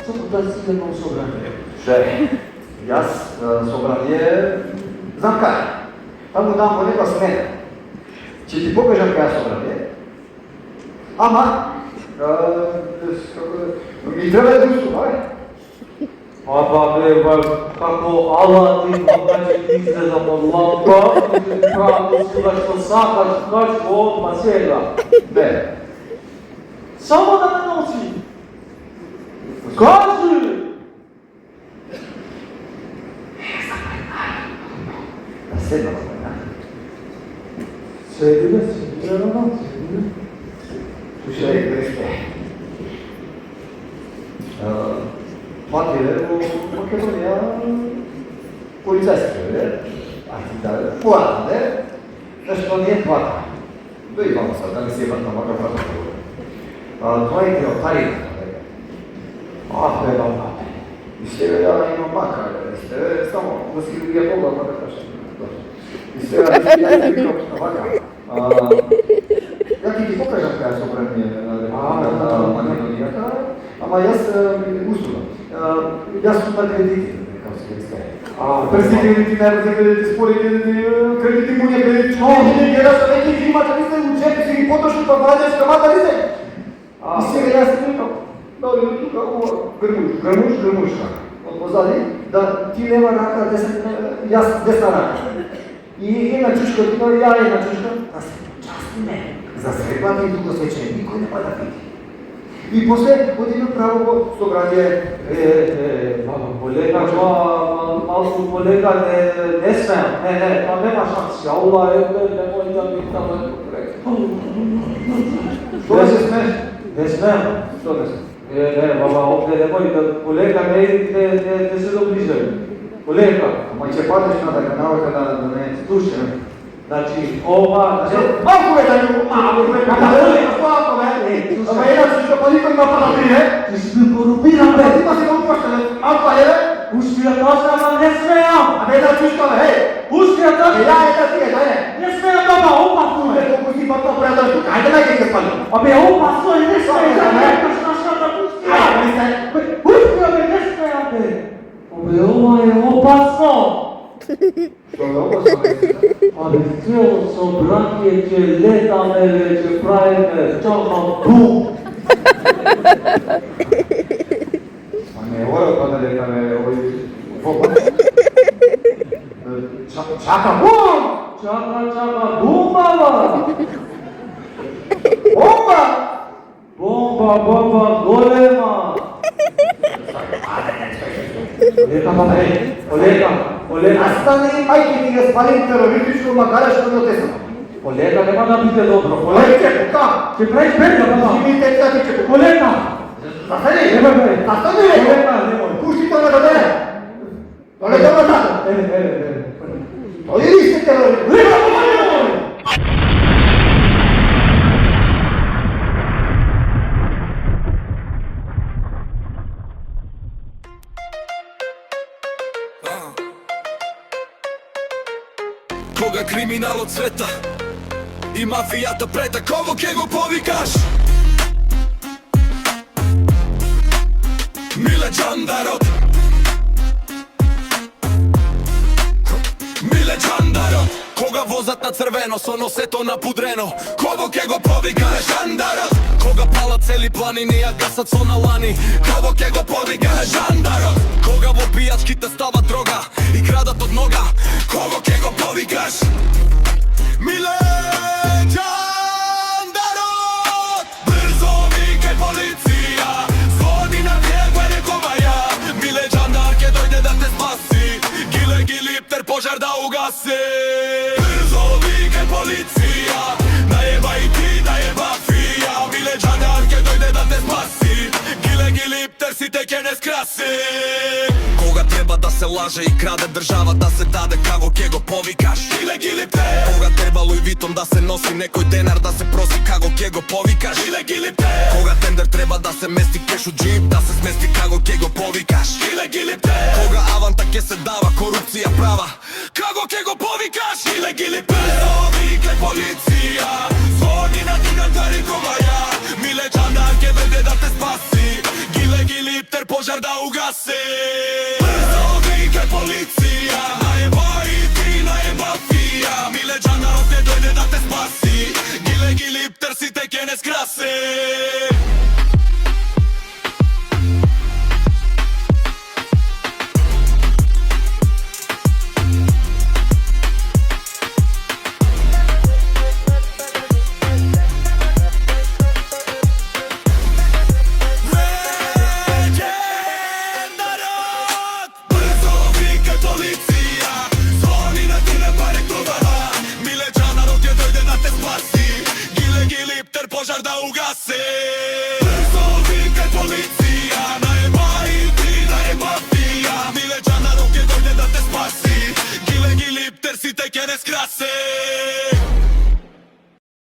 Што да си идемо у собрание? Ше, јас собрание знам кај. Таму дам во некоја смена. Ќе ти покажам кај собрание. Ама, ми треба да устува, Aba be, како Аладин, ти излезам од лампа, правда сигурно што сакаш, кажеш одма сега. Не. Само да ме носи. Кажи! Да седна во мене. Седи да си, седи. Слушај, Гришке. Матиле во Македонија полицајски е, плата, нешто не е плата. Дојди мамо сад, да не си ебат на макар плата. Тоа е теотарина. Бе, баба. И сега ја имам макар, само да си ги погледам да кажам. И сега да си ја викам вака. Ја ти покажам кај собрание на Македонијата, ама јас устувам. Јас сум на кредити, како се вика. Прези кредити, најбрзи кредити, спори кредити, кредити муња кредити, не гледаш да веќе ги имате листе у джепи, си ги потроши па враќаш камата листе. И сега јас се викам, да одим тука, грмушка. Од позади, да ти лева рака, јас десна рака. И една чушка, ја една чушка, да се части ме. За сребата и тука свечење, никој нема да види. И после одиме право во собрание. Баба, колега, малку колега, не смеам, не, тоа нема шанси, аула е, немој да ми таму Што се смееш? Не смеам. Што не смееш? Не, баба, овде немој да, колега, не се доближај. Колега. Ама ќе паднеш на каналата да не слушам. Значи, ова... Малку бе да ни малку бе, малку бе. Ама една чушка па никој има парапри, Ти си ме корумпиран, бе. Ти па си го упаштен, малку е, бе. Пушти ја тошна, ама не смеам. Абе една чушка, бе, хеј. Пушти ја тошна. Ја една ти е, да не. Не смеам, баба, опасно е. Колку си па тоа пријател тука, ајде мајке ќе спали. Абе, опасно е, не смеам, да не кажеш нашата пусти. Пусти ја, бе, не смеам, бе. Абе, ова е опасно. Што е опасно, бе? Абе, цело собрание ќе летаме, бе, ќе правиме, чака бум. Ма не мора тоа да летаме, овој... Чака бум! Чака, бум, баба! Бомба! Бомба, баба, голема! Олега! Настане и мајке ти ја спалим терористичко макарешко до тесна. Олега, нема да биде добро. Олега, кока? Ќе правиш перка, баба! Си ми течка ти чеку. Олега! Застани! Олега! Застани! Олега, немој! Пушти тоа да доде! Доле дома тато! Оди ли сте терористи? Олега, баба, немој! Кога криминалот цвета и мафијата прета, кого ќе го повикаш? Миле Джандарот, Миле Джандарот. Кога возат на црвено со носето напудрено, кого ќе го повикаш? Жандарот. Кога палат цели планини, а гасат со налани, кого ќе го повикаш? Жандарот. Кога во пијачките става дрога и крадат од нога, кого ќе го повикаш? Миле Джандарот. Брзо викај полиција, звони на него е неговаја. Миле Джандар ќе дојде да те спаси, гилиптер пожар да угаси. Брзо викај полиција, најеба и ти, најеба фија. Миле Джандар ќе дојде да те спаси, гилиптер сите ќе не скраси. Кога треба да се лаже и краде држава да се даде, како ќе го повикаш? Гилиптер. Кога треба Луи Витон да се носи некој денар да се проси, како ќе го повикаш? Гилиптер. Кога тендер треба да се мести кеш у джип да се смести, како ќе го повикаш? Гилиптер. Кога аванта ќе се дава корупција права, како ќе го повикаш? Гилиптер. Викај полиција, звони на гигантари коваја. Миле Джандар ќе дојде да те спаси, гилиптер пожар požar da ugasi. Brzo vike policija, najeboji ti, najemafija. Mileđana ovdje dojde da te spasi, gile gilipter si te kene skrasi. Požar da ugasi.